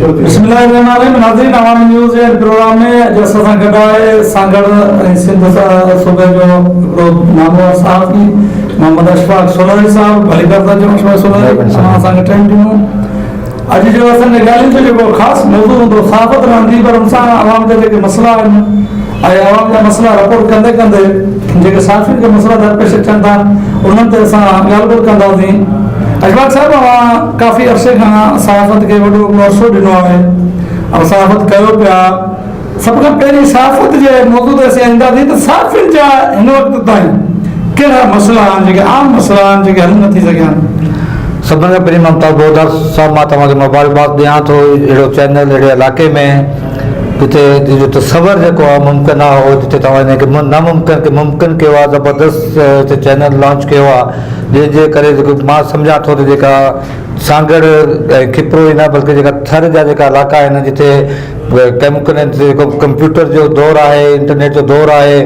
बिस्मिल्लाहिर्रहमानिर्रहीम। नाज़रीन, अवामी न्यूज़ जे प्रोग्राम में जैसा सा गॾु आहे सांगड़ सिंध सूबे जो हिकिड़ो नामो साहबी मोहम्मद अशफाक सोलरी साहब भली करदा जो अशफाक सोलरी असांखे टाइम ॾिनो। अॼु जो असांजे ॻाल्हियुनि जो जेको ख़ासि मौज़ू हूंदो सहाफ़त रहंदी, पर हुन सां आवाम जा जेके मसइला आहिनि ऐं आवाम जा मसइला रिपोर्ट कंदे कंदे जेके साफ़ियुनि खे मसइला दरपेश अचनि था उन्हनि ते असां ॻाल्हि ॿोल कंदासीं। अशफाक साहब, काफ़ी अरसे खां सहाफ़त खे वॾो अरसो ॾिनो आहे ऐं सहाफ़त कयो पिया। सभ खां पहिरीं सहाफ़त जे मौज़ू ते असीं ईंदासीं त सहाफ़ियुनि जा हिन वक़्त ताईं कहिड़ा मसइला आहिनि जेके आम मसइला आहिनि जेके हल न थी सघिया आहिनि? सभिनी खां पहिरीं ममताज़ बोदार साहब, मां तव्हांखे मुबारकबाद ॾियां थो। अहिड़ो चैनल अहिड़े इलाइक़े में जिते जो तसवर जेको आहे मुमकिन आहे उहो जिते तव्हां हिनखे नामुमकिन खे मुमकिन कयो आहे, ज़बरदस्त हिते चैनल लॉन्च कयो आहे, जंहिंजे करे जेको मां सम्झां थो त जेका सांगड़ ऐं खिपरो ई न बल्कि जेका थर जा जेका इलाइक़ा आहिनि जिते जेको कंप्यूटर जो दौरु आहे, इंटरनेट जो दौरु आहे,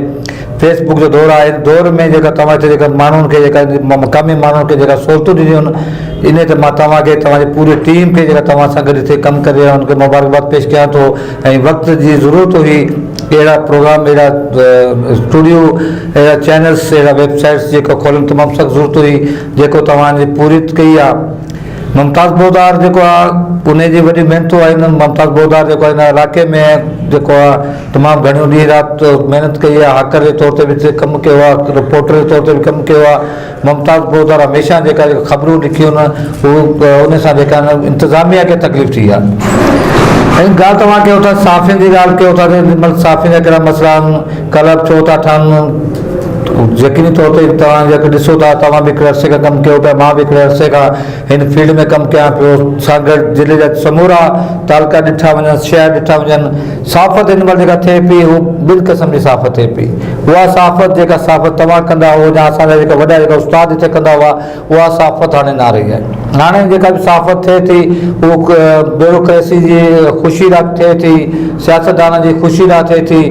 फेसबुक जो दौरु आहे, दौर में जेका तव्हां हिते जेका माण्हुनि खे जेका मक़ामी माण्हुनि खे जेका सहूलियतूं ॾिनियूं आहिनि, इन ते मां तव्हांखे तव्हांजी पूरी टीम खे जेका तव्हां सां गॾु हिते कमु करे रहिया उनखे मुबारकबाद पेश कयां थो। ऐं वक़्त जी ज़रूरत हुई अहिड़ा प्रोग्राम, अहिड़ा स्टूडियो, अहिड़ा चैनल्स, अहिड़ा वेबसाइट्स जेको खोलणु तमामु सख़्तु ज़रूरत हुई, जेको तव्हांजी पूरी कई आहे। मुमताज़ बोदार जेको आहे उन जी वॾी महिनतूं आहिनि। मुमताज़ बोदार जेको आहे हिन इलाइक़े में जेको आहे तमामु घणियूं ॾींहुं राति महिनत कई आहे, हाकर जे तौर ते बि कमु कयो आहे, रिपोर्टर जे तौर ते बि कमु कयो आहे। मुमताज़ बोदार हमेशह जेका ख़बरूं लिखियूं आहिनि उन सां जेका इंतिज़ामिया खे तकलीफ़ थी आहे। ऐं ॻाल्हि तव्हां कयो था साफ़ियुनि जी ॻाल्हि कयो था, साफ़ियुनि जा कहिड़ा मसइला आहिनि, क्लब छो था ठहनि, यकीनी तौर ते तव्हां जेके ॾिसो था, तव्हां बि हिकिड़े अरसे खां कमु कयो पिया, मां बि हिकिड़े अरसे खां हिन फील्ड में कमु कयां पियो। सांगड़ ज़िले जा समूरा तालका ॾिठा वञनि, शहर ॾिठा वञनि, सहाफ़त हिन महिल जेका थिए पई हू ॿिनि क़िस्म जी सहाफ़त थिए पई। उहा सहाफ़त जेका सहाफ़त तव्हां कंदा हुओ या असांजा जेका वॾा जेका उस्ताद हिते कंदा हुआ, उहा सहाफ़त हाणे न रही आहे। हाणे जेका बि सहाफ़त थिए थी उहो ब्यूरोक्रेसी जी ख़ुशी लाइ थिए थी, सियासतदान जी ख़ुशी लाइ थिए थी।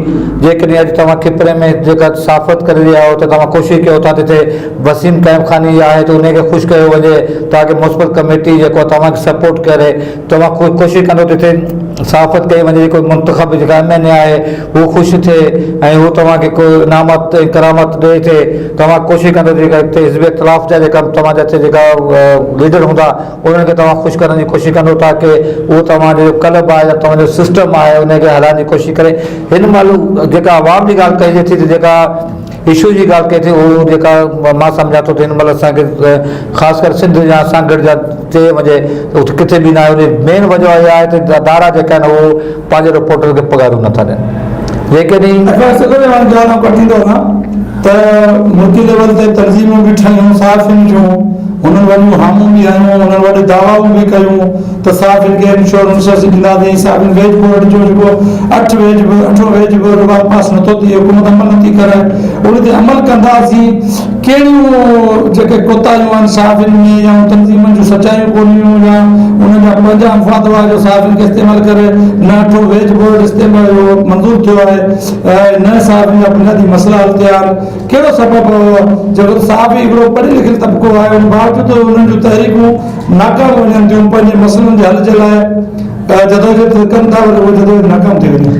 जेकॾहिं अॼु तव्हां खिपरे में जेका सहाफ़त करे रहिया आहियो त तव्हां कोशिशि कयो था जिते वसीम क़ाइम ख़ानी आहे त उनखे ख़ुशि कयो वञे ताकी मुस्बित कमेटी जेको तव्हांखे सपोर्ट करे, तव्हां कोशिशि कंदो जिते सहाफ़त कई वञे, जेको मुंतख़ब जेका MNA आहे उहो ख़ुशि थिए ऐं उहो तव्हांखे को इनामत ऐं करामत ॾिए थिए। तव्हां कोशिशि कंदो जेका हिते हिज़्ब इख़्तिलाफ़ जा जेका तव्हांजा हिते जेका लीडर हूंदा उन्हनि खे तव्हां ख़ुशि करण जी कोशिशि कंदो ताकी उहो तव्हांजो क्लब आहे या तव्हांजो सिस्टम आहे उनखे हलाइण जी कोशिशि करे। हिन महिल जेका आवाम जी ॻाल्हि कई थी, जेका इशू जी ॻाल्हि कई थी, उहो जेका मां सम्झां थो त हिन महिल असांखे ख़ासि करे सिंध जा सांगड़ जा चए वञे त किथे बि न आहे। उन मेन वजह इहा आहे त अदारा जेका आहिनि उहो पंहिंजे रिपोर्टर खे पघारूं नथा ॾियनि। जेकॾहिं कटींदो न त मुल्की लेवल ते तर्जीमूं बि ठहियूं सहाफ़ियुनि जूं, उन्हनि वॾियूं हामूं बि आयूं, उन्हनि वॾी दावाऊं बि कयूं त सहाफ़ियुनि खे इंश्योरेंस ॾींदासीं। सहाफ़ियुनि वेज बोर्ड जो जेको 8 वेज बोर्ड पास नथो थिए, हुकूमत अमल नथी करे, उन ते अमल कंदासीं। कहिड़ियूं जेके कोताहियूं आहिनि सहाफ़ियुनि में या तंज़ीमनि जूं सचायूं कोन्हियूं या उन्हनि जा पंहिंजा अफ़वाद हुआ जो सहाफ़ियुनि खे इस्तेमालु करे न 8 वेज बोर्ड इस्तेमालु मंज़ूर थियो आहे, न सहाफ़ियुनि जा बुनियादी मसइला हल थिया आहिनि। कहिड़ो सबबु जेको सहाफ़ी हिकिड़ो पढ़ियलु लिखियलु तबिको आहे, उन बावजूदि उन्हनि जूं तहरीकूं नाकाम वञनि थियूं पंहिंजे मसइलनि जे हल जे लाइ जदोजहद कनि था, वरी उहे जदोजहद नाकाम थी वञे।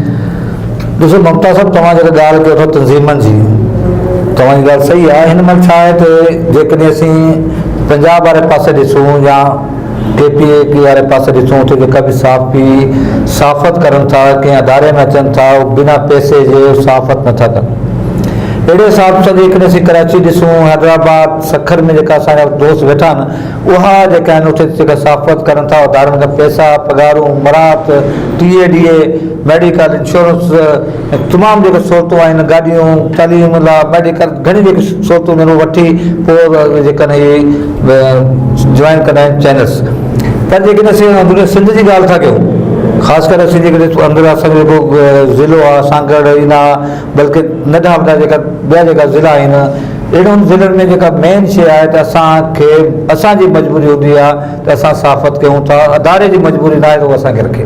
ॾिसो ममता साहब, तव्हां जेका ॻाल्हि कयो था तंज़ीमनि जी, तव्हांजी ॻाल्हि सही आहे। हिन महिल छा आहे त जेकॾहिं असीं पंजाब वारे पासे ॾिसूं या KPA वारे पासे ॾिसूं त जेका बि सहाफ़ी सहाफ़त करनि था, कंहिं अदारे में अचनि था, बिना पैसे जे सहाफ़त नथा कनि। अहिड़े हिसाब सां जेकॾहिं असीं कराची ॾिसूं, हैदराबाद, सखर में जेका असांजा दोस्त वेठा आहिनि उहा जेका आहिनि उते जेका सहाफ़त करनि था, अदारनि जा पैसा, पघारूं, मराहत, TADA, मेडिकल इंश्योरेंस, तमामु जेके सहूलियतूं आहिनि, गाॾियूं, तालीम लाइ मेडिकल, घणी जेकी सहूलियतूं आहिनि उहे वठी पोइ जेका इहे जॉइन कंदा आहिनि चैनल्स। पर जेकॾहिं असीं सिंध जी ॻाल्हि था कयूं, ख़ासि करे असीं जेकॾहिं अंदरि असांजो जेको ज़िलो आहे सांगड़ ई न बल्कि नंढा वॾा जेका ॿिया जेका ज़िला आहिनि, अहिड़नि ज़िलनि में जेका मेन शइ आहे त असांखे असांजी मजबूरी हूंदी आहे त असां सहाफ़त कयूं था। अदारे जी मजबूरी न आहे त उहो असांखे रखे।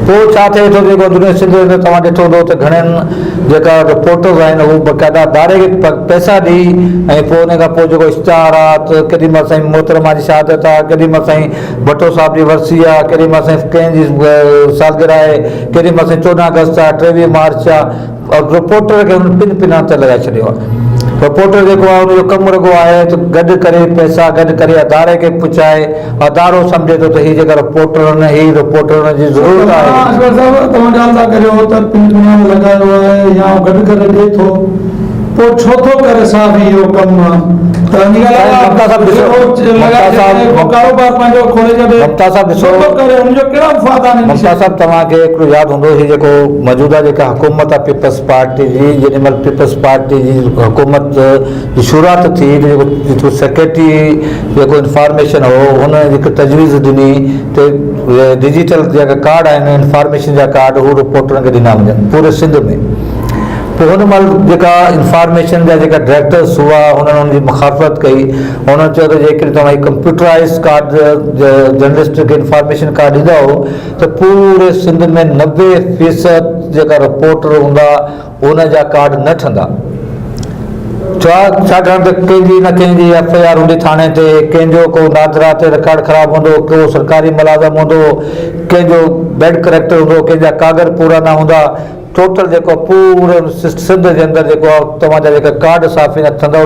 पोइ छा थिए थो जेको दुनिया सिंध में तव्हां ॾिठो हूंदो त घणनि जेका रिपोर्टर्स आहिनि हू बक़ाइदा दारे खे पैसा ॾेई ऐं पोइ उन खां पोइ जेको इश्तिहार आहे त केॾी महिल साईं मोहतरमा जी शहादत आहे, केॾी महिल साईं भट्टो साहिब जी वरसी आहे, केॾी महिल साईं कंहिंजी सालगिरह आहे, केॾी महिल साईं 14 अगस्त आहे, 23 मार्च आहे, और रिपोर्टर खे हुन पिन ते लॻाए छॾियो आहे। रिपोर्टर जेको आहे हुनजो कमु रुॻो आहे त गॾु करे पैसा गॾु करे अदारे खे पहुचाए, अदारो सम्झे थो त हीअ जेका रिपोर्टर आहिनि हीअ रिपोर्टर जी ज़रूरत आहे। तव्हां ॻाल्हि था करियो त पिन में लॻायो आहे या गॾु करे ॾिए थो, पोइ छो थो करे साहब इहो कमु? कारोबार पंहिंजो खोले छॾे। ममता साहब ॾिसो, ममता साहब तव्हांखे हिकिड़ो यादि हूंदो हीअ जेको मौजूदा जेका हुकूमत आहे पीपल्स पार्टी जी, जेॾी महिल पीपल्स पार्टी जी हुकूमत जी शुरूआत थी त जेको सेक्रेटरी जेको इंफॉर्मेशन हो हुन हिकु तजवीज़ ॾिनी त डिजिटल जेका कार्ड आहिनि इंफॉर्मेशन जा कार्ड हू रिपोर्टरनि खे ॾिना वञनि पूरे सिंध में। पोइ हुन महिल जेका इंफॉर्मेशन जा जेका डायरेक्टर्स हुआ हुननि हुनजी मुखाफ़त कई, हुननि चयो त जेकॾहिं तव्हां कंप्यूटराइज़ कार्ड जर्नलिस्ट खे इंफॉर्मेशन कार्ड ॾींदा हो त पूरे सिंध में 90% जेका रिपोर्टर हूंदा उन जा कार्ड न ठहंदा। छाकाणि त कंहिंजी न कंहिंजी FIR हूंदी थाणे ते, कंहिंजो को नादरा ते रिकॉर्ड ख़राबु हूंदो, को सरकारी मुलाज़िम हूंदो, कंहिंजो बेड करेक्टर हूंदो, कंहिंजा कागर पूरा न हूंदा। टोटल जेको पूरे सिंध जे अंदरि जेको आहे तव्हांजा जेका कार्ड साफ़ी न थींदा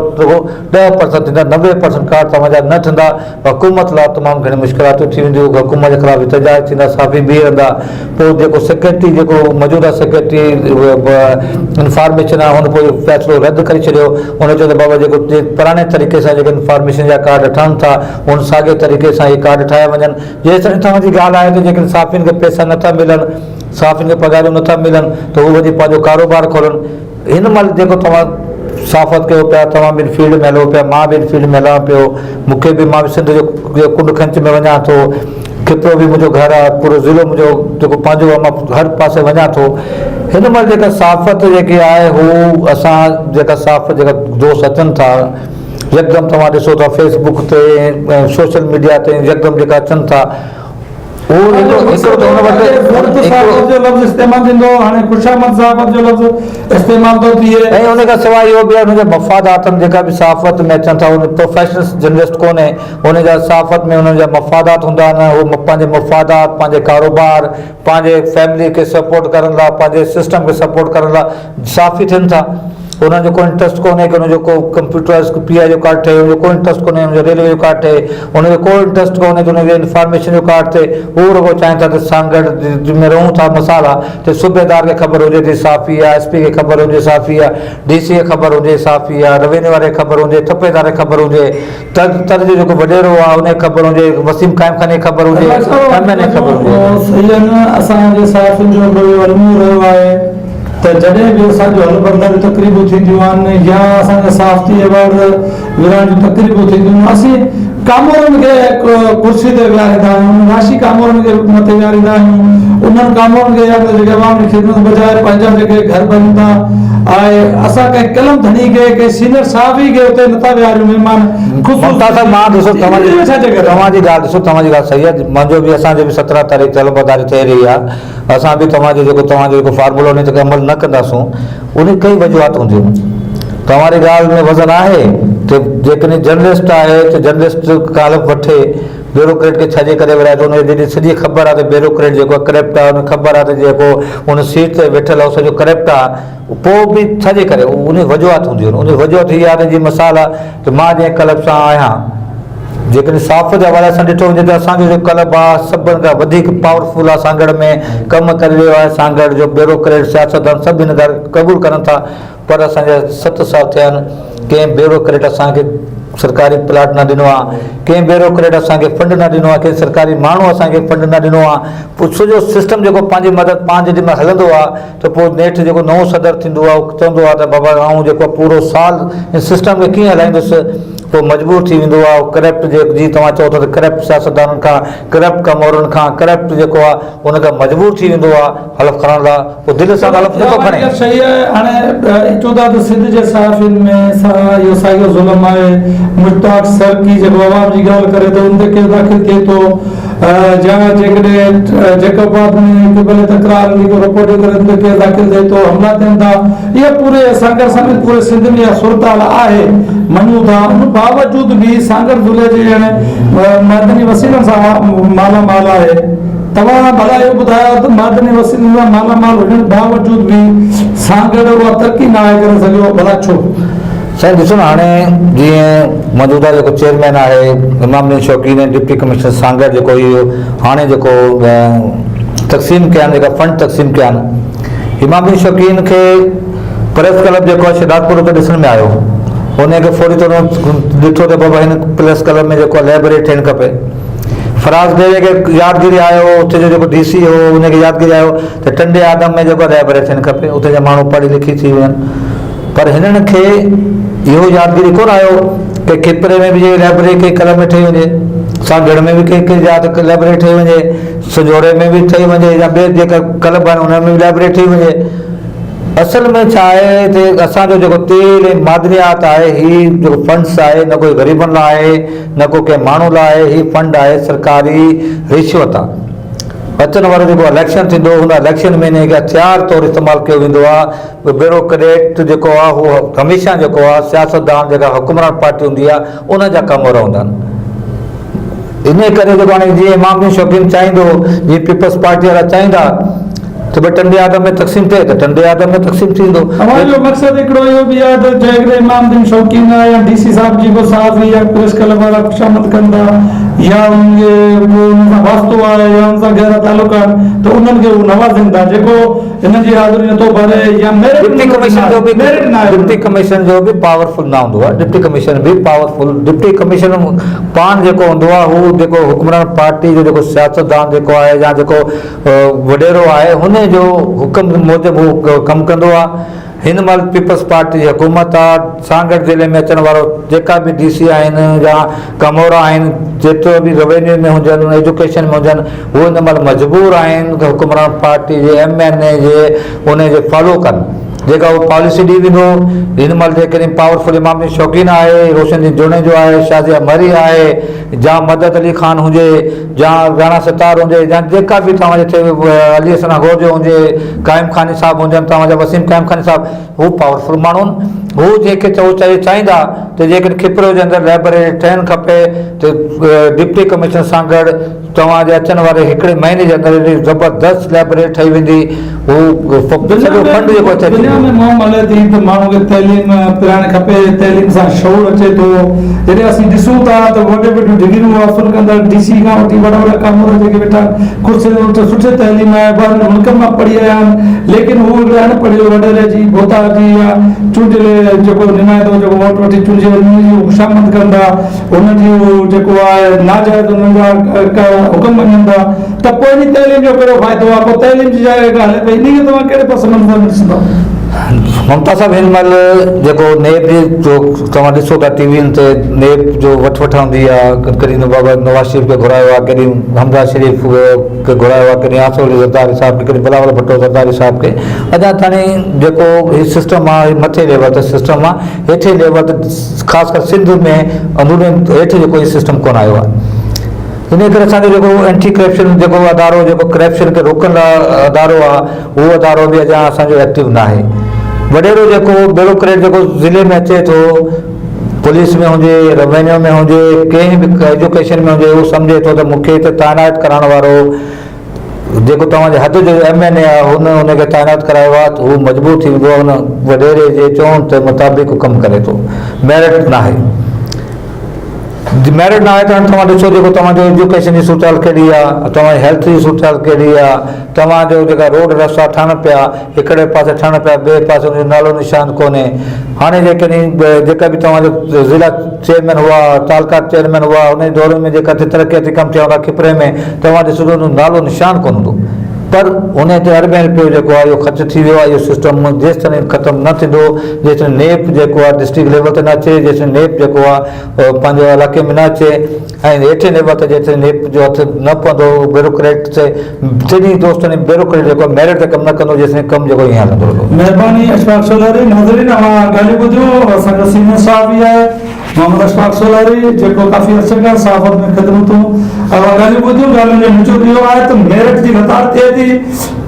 10% थींदा, 90% कार्ड तव्हांजा न थींदा। हुकूमत लाइ तमामु घणी मुश्किलातूं थी वेंदियूं, हुकूमत जे ख़िलाफ़ एहतजाज थींदा, साफ़ी बीह रहंदा। पोइ जेको सेक्रेटरी जेको मौजूदा सेक्रेटरी इंफॉर्मेशन आहे हुन पोइ फ़ैसिलो रद्द करे छॾियो। हुन चयो त बाबा जेको पुराणे तरीक़े सां जेके इंफॉर्मेशन जा कार्ड ठहनि था उन साॻे तरीक़े सां इहे कार्ड ठाहिया वञनि। जेसिताईं तव्हांजी ॻाल्हि आहे त जेके साफ़ियुनि खे पैसा नथा मिलनि, साफ़ियुनि खे पघारूं नथा मिलनि त हू वञी पंहिंजो कारोबार खोलनि। हिन महिल जेको तव्हां साफ़त कयो पिया, तव्हां ॿिनि फील्ड में हलो पिया, मां ॿिनि फील्ड में हलां पियो, मूंखे बि मां बि सिंध जो कुंड खंच में वञा थो, खिपरो बि मुंहिंजो घरु आहे, पूरो ज़िलो मुंहिंजो जेको पंहिंजो आहे, मां हर पासे वञा थो। हिन महिल जेका साफ़त जेकी आहे हू असां जेका साफ़त जेका दोस्त अचनि था यकदमि तव्हां ॾिसो था फेसबुक ते ऐं सोशल मीडिया ते यकदमि जेका अचनि था सवाइ इहो बि आहे मफ़ादात जेका बि साफ़त में अचनि था उन प्रोफेशनल जर्नलिस्ट कोन्हे, उन जा साफ़त में उन्हनि जा मफ़ादात हूंदा आहिनि। उहे पंहिंजे मफ़ादात, पंहिंजे कारोबार, पंहिंजे फैमिली खे सपोर्ट करण लाइ, पंहिंजे सिस्टम खे सपोर्ट करण लाइ साफ़ी थियनि था। उन्हनि जो कोई इंट्रस्ट कोन्हे कि उनजो को कंप्यूटराइज़ PI जो कार्ड ठहे, उनजो कोई इंट्रस्ट कोन्हे उनजो रेलवे जो कार्ड ठहे, उनजो कोई इंट्रस्ट कोन्हे कि उनजो इंफॉर्मेशन जो कार्ड थिए। उहो रुॻो चाहिनि था त सांगड़ में रहूं था मसाला त सूबेदार खे ख़बर हुजे त साफ़ी आहे, SP खे ख़बर हुजे साफ़ी आहे, DC खे ख़बर हुजे साफ़ी आहे, रेवेन्यू वारे खे ख़बर हुजे, थपेदार खे ख़बर हुजे, तर जो जेको वॾेरो आहे उनखे ख़बर हुजे, वसीम क़ाइम खाने खे ख़बर हुजे, MN खे ख़बर हुजे। असांजे साफ़ियुनि जो वलमू रहियो आहे त जॾहिं बि असांजो हलबंदर तक़रीबूं थींदियूं आहिनि या असांजे साफ़ती अवार्ड विराइण जूं तक़रीबूं थींदियूं, असीं कामोरनि खे कुर्सी ते विहारींदा आहियूं, राशी कामोरनि खे मथे विहारींदा आहियूं। उन्हनि कामोरनि खे या त जेके अवाम जी ख़िदमत बजाए पंहिंजा जेके घर बनंदा आहे, असां कंहिं कलम धनी खे कंहिं सीनियर साहबी खे उते नथा विहारियूं महिमान। मां ॾिसो तव्हांजी ॻाल्हि ॾिसो, तव्हांजी ॻाल्हि सही आहे। मुंहिंजो बि असांजो बि 17 तारीख़ तलबदारी थी रही आहे। असां बि तव्हांजो जेको फार्मूलो उन ते अमल न कंदासूं, उन कई वजूहात हूंदियूं। तव्हांजी ॻाल्हि में वज़न आहे त जेकॾहिं जर्नलिस्ट आहे त जर्नलिस्ट कालम वठे, ब्यूरोक्रेट खे छॾे करे विराए थो, उनखे जॾहिं सॼी ख़बर आहे त ब्यूरोक्रेट जेको करप्ट आहे, उनखे ख़बर आहे त जेको उन सीट ते वेठल आहे उहो सॼो करप्ट आहे, पोइ बि छॾे करे उन वजूहात हूंदियूं आहिनि। उन वजूहात हीअ आहे जी मिसाल आहे त मां जंहिं क्लब सां आहियां, जेकॾहिं साफ़ जे हवाले सां ॾिठो वञे त असांजो जो क्लब आहे सभिनि खां वधीक पावरफुल आहे, सांगड़ में कमु करे रहियो आहे। सांगड़ जो ब्यूरोक्रेट सियासतदान सभु हिन ॻाल्हि क़बूल करनि था, पर असांजा 7 साल थिया आहिनि, कंहिं ब्यूरोक्रेट असांखे सरकारी प्लाट न ॾिनो आहे, कंहिं ब्यूरोक्रेट असांखे फंड न ॾिनो आहे, कंहिं सरकारी माण्हू असांखे फंड न ॾिनो आहे। पोइ सॼो सिस्टम जेको पंहिंजी मदद पाण जॾहिं महिल हलंदो आहे त पोइ नेठि जेको नओं सदर थींदो आहे उहो चवंदो आहे त बाबा आऊं जेको पूरो साल हिन सिस्टम खे कीअं हलाईंदुसि, पोइ मजबूर थी वेंदो आहे। करप्ट जी तव्हां चओ था त करप्ट सियासतदाननि खां, करप्ट कमोरनि खां, करप्ट जेको आहे उनखां मजबूर थी वेंदो आहे हलफ़ खणण लाइ, पोइ दिलि सां हलफ़ नथो खणे। सही आहे। हाणे चओ था त सिंध जे साफ़ियुनि में इहो साॻियो ज़ुल्म आहे। मुश्ताक सर की जेको आवाम जी ॻाल्हि करे थो उन ते केरु दाख़िल थिए थो, या जेकॾहिं जैकोबाद में भले तकरार रिपोर्ट करे केस दाख़िल थिए थो, हमला थियनि था, इहे पूरे सागर समेत पूरे सिंध में इहा सूरत आहे मञूं था। उन बावजूद बि सागर ज़िले जे मदनी वसीलनि सां मालामाल आहे। तव्हां भला इहो ॿुधायो त मदनी वसीलनि सां मालामाल हुजण बावजूद बि सागर उहा तरक़ी न आहे करे सघियो, भला छो? साईं ॾिसो न, हाणे जीअं मौजूदा जेको चेयरमैन आहे इमामुद्दीन शौकीन डिप्टी कमिश्नर सागर, जेको इहो हाणे जेको तक़सीम कया आहिनि, जेका फंड तक़सीम कया आहिनि, इमामुद्दीन शौकीन खे प्रेस क्लब जेको आहे शिदातपुर ते ॾिसण में आयो, उनखे फौरी तौर ॾिठो त बाबा हिन प्रेस क्लब में जेको लाइब्रेरी थियणु खपे। फराज़ डेरे खे यादगिरी आयो, उते जो जेको DC हो उनखे यादगिरी आयो त टंडे आदम में जेको लाइब्रेरी थियणु खपे, उते जा माण्हू पढ़ी लिखी थी वञनि। पर हिननि खे इहो यादगिरी कोन आयो कि खिपरे में बि जे लाइब्रेरी के क्लब में ठही वञे, सागड़ में बि कंहिं याद लाइब्रेरी ठही वञे, सजोरे में बि ठही वञे, या ॿिए जेका क्लब आहिनि उन में बि लाइब्रेरी ठही वञे। असल में छा आहे त असांजो जेको तेल ऐं मादनियात आहे, ही जेको फंड्स आहे, न कोई ग़रीबनि लाइ आहे न को कंहिं माण्हू लाइ आहे, ही फंड आहे सरकारी रिश्वत आहे। अचण वारो जेको इलेक्शन थींदो, हुन इलेक्शन में हिनखे हथियार तौरु इस्तेमालु कयो वेंदो आहे। ब्यूरोक्रेट जेको आहे उहो हमेशह जेको आहे सियासतदान जेका हुकुमरान पार्टी हूंदी आहे उन जा कम रहंदा आहिनि। इन करे जेको हाणे जीअं इमामुद्दीन शौकीन चाहींदो, जीअं पीपल्स पार्टी वारा चाहींदा त भई टंडे आदम में तक़सीम थिए त टंडे आदम में तक़सीम थींदो। हमारो मक़सद हिकिड़ो इहो बि आहे त जेकॾहिं इमामुद्दीन शौकीन या DC साहब जेको साफ़ी या प्रेस क्लब वारा ख़ुशामद कंदा या उनखे उन सां वास्तो आहे या उन सां गहरा तालुक आहिनि त उन्हनि खे उहो नवाज़ींदा, जेको हिन जी हाज़िरी नथो भरे या डिप्टी कमिश्नर जो बि पावरफुल न हूंदो आहे। डिप्टी कमिश्नर बि पावरफुल, डिप्टी कमिश्नर पाण जेको हूंदो आहे हू जेको हुकुमरान पार्टी जो जेको सियासतदान जेको आहे या जेको वॾेरो आहे हुन जो हुकुम मूजिबि हू कमु कंदो आहे। हिन महिल पीपल्स पार्टी जी हुकूमत आहे। सागर ज़िले में अचण वारो जेका बि DC आहिनि या कमोरा आहिनि, जेतिरो बि रेवेन्यू में हुजनि, एजुकेशन में हुजनि, उहे हिन महिल मजबूर आहिनि त हुकुमरान पार्टी जे MNA जे उन जे फॉलो कनि जेका उहो पॉलिसी ॾी वेंदो। हिन महिल जेकॾहिं पावरफुल इमामुद्दीन शौकीन आहे, रोशनदीन जुने जो आहे, शाज़िया मरी आहे, या मदद अली ख़ान हुजे, या राणा सितार हुजे, या जेका बि तव्हां जिथे अली हसन गोजो हुजे, क़ाइम खानी साहिबु हुजनि, तव्हांजा वसीम क़ाइम खानी साहिबु, हू पावरफुल माण्हू आहिनि। हू जेके चाहींदा त जेकॾहिं खिपरे जे अंदरि लाइब्रेरी ठहिणु खपे त डिप्टी कमिश्नर सां गॾु तव्हांजे अचण वारे हिकिड़े महीने जे अंदरि ज़बरदस्त लाइब्रेरी ठही वेंदी। हू फंड जेको अचे दुनिया में मोम हले थी त माण्हू खे तइलीम पिराइणु खपे, तइलीम सां शौर अचे थो। जॾहिं असीं ॾिसूं था त वॾे वॾियूं डिग्रियूं हासिलु कंदड़ DC खां वठी वॾा वॾा कामोर जेके वेठा कुर्सियुनि ते सुठे तइलीम आहे, ॿाहिरि मुल्क मां पढ़ी आया आहिनि, लेकिन हू अनपढ़ियल वॾेरे जी बोता जी या चूंडियल जेको निमाइंदो जेको वोट वठी चूंडियल उन जी ख़ुशामद कंदा, उन जी जेको आहे नाजाइज़ उन्हनि जा हुकुम मञंदा, त पोइ इन तइलीम जो कहिड़ो फ़ाइदो आहे? पोइ तइलीम जी जाइ हले पई, इन खे तव्हां कहिड़े पासे मंज़र ॾिसंदा? ममता साहब हिन महिल जेको नेब जो तव्हां ॾिसो था टीवीनि ते, नेब जो वठ हूंदी आहे। कॾहिं बाबा नवाज़ शरीफ़ खे घुरायो आहे, कॾहिं हमज़ा शरीफ़ खे घुरायो आहे, कॾहिं आसिफ अली ज़रदारी साहिब खे, कॾहिं बिलावल भुट्टो ज़रदारी साहिब खे। अञा ताईं जेको हीउ सिस्टम आहे, मथे लेवल ते सिस्टम आहे, हेठि लेवल ते ख़ासि करे सिंध में अंदरूनी हेठि जेको हीउ सिस्टम कोन आयो आहे। इन करे असांजो जेको एंटी करप्शन जेको अदारो, जेको करप्शन खे रोकण लाइ अदारो आहे, उहो अदारो बि अञा असांजो एक्टिव न आहे। वॾेरो जेको ब्यूरोक्रेट जेको ज़िले में अचे थो, पुलिस में हुजे, रेवेन्यू में हुजे, कंहिं बि एजुकेशन में हुजे, उहो सम्झे थो त मूंखे हिते तैनात करण वारो जेको तव्हांजे हद जो MNA आहे हुनखे तैनात करायो आहे, त उहो मजबूर थी वेंदो आहे, हुन वॾेरे जे चवण ते मुताबिक़ कमु करे थो। मेरिट न आहे, मेरिट न आहे त तव्हां ॾिसो जेको तव्हांजो एजुकेशन जी सूरत कहिड़ी आहे, तव्हांजी हेल्थ जी सूरत कहिड़ी आहे, तव्हांजो जेका रोड रस्ता ठहनि पिया, हिकिड़े पासे ठहनि पिया, ॿिए पासे हुनजो नालो निशान कोन्हे। हाणे जेका बि तव्हांजो ज़िला चेयरमैन हुआ, तालुका चेयरमैन हुआ, हुन दौर में जेका तरक़ियाती कमु थिया हुआ खिपरे में, तव्हां ॾिसो त हुनजो नालो निशान कोन हूंदो। पर उन ते अरबें रुपयो जेको आहे इहो ख़र्च थी वियो आहे। इहो सिस्टम जेसिताईं ख़तमु न थींदो, जेसिताईं नेप जेको आहे डिस्ट्रिक्ट लेवल ते न अचे, जेसिताईं नेप जेको आहे पंहिंजे इलाइक़े में न अचे, ऐं हेठि लेवल ते जेसिताईं नेप जो हथु न पवंदो ब्यूरोक्रेट ते, टिनी दोस्तनि ब्यूरोक्रेट जेको मेरिट ते कमु न कंदो, जेसिताईं कमु जेको ईअं हलंदो रहंदो। महिरबानी अशफाक सोलारी। नाज़रीन, ॻाल्हियूं ॿुधियो, असांजो सीनियर साहब बि आहे मोहम्मद अशफाक सोलारी, जेको काफ़ी अर्से खां सहाफ़त में ख़िदमतूं ॻाल्हियूं ॿुधियूं ॻाल्हियुनि जो नतीजो इहो आहे त मेरिट जी लताड़ थिए थी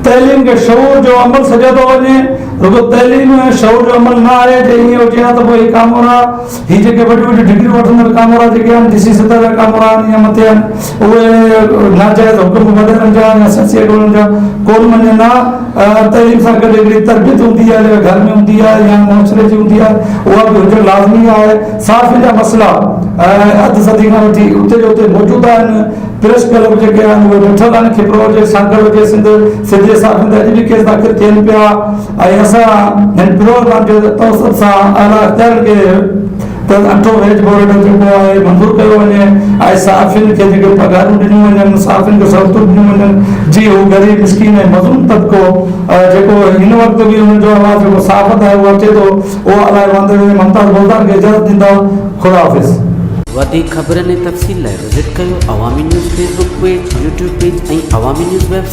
तइलीम खे शऊर जो अमल सॼो थो वञे रुगो तइलीम शऊर जो अमल न आहे जे ईअं हुजे हा त पोइ हीअ कामोरा हीअ जेके वॾियूं वॾियूं डिग्रियूं वठंदड़ कामोरा जेके आहिनि DC सतह जा कामोरा आहिनि या मथे आहिनि उहे नाजाइज़ हुकुम वॾनि जा या सची ॻोल्हनि जा कोन मञनि हा तइलीम सां गॾु हिकिड़ी तरबियत हूंदी आहे जेका घर में हूंदी आहे या मुआशरे जी हूंदी आहे उहा बि हुजणु लाज़मी आहे साफ़ जा मसइला अधु सदी खां वठी उते जो उते मौजूदु आहिनि प्रेस क्लब जेके आहिनि उहे ॾिठल आहिनि खिपरो हुजे सांकर हुजे सिंधे साफ़ अॼु बि केस दाख़िल थियनि पिया ऐं असां हिन प्रोग्राम जे तवसत सां आला अख़्तियारनि खे त अठो वेज बोर्ड जेको आहे मंज़ूर कयो वञे ऐं साफ़ियुनि खे जेके पघारूं ॾिनियूं वञनि साफ़ियुनि खे सहूलियतूं ॾिनियूं वञनि जी हू ग़रीब मिसकीन ऐं मज़लूम तबिको जेको हिन वक़्तु बि हुननि जो आवाज़ जेको साफ़त आहे उहो अचे थो उहो अलाए वांदे मुमताज़ बोलदार खे इजाज़त ॾींदा ख़ुदा हाफ़िज़ वधीक ख़बरनि ऐं तफ़सील लाइ विज़िट कयो अवामी news Facebook page YouTube page ऐं अवामी न्यूज़ वेबसाइट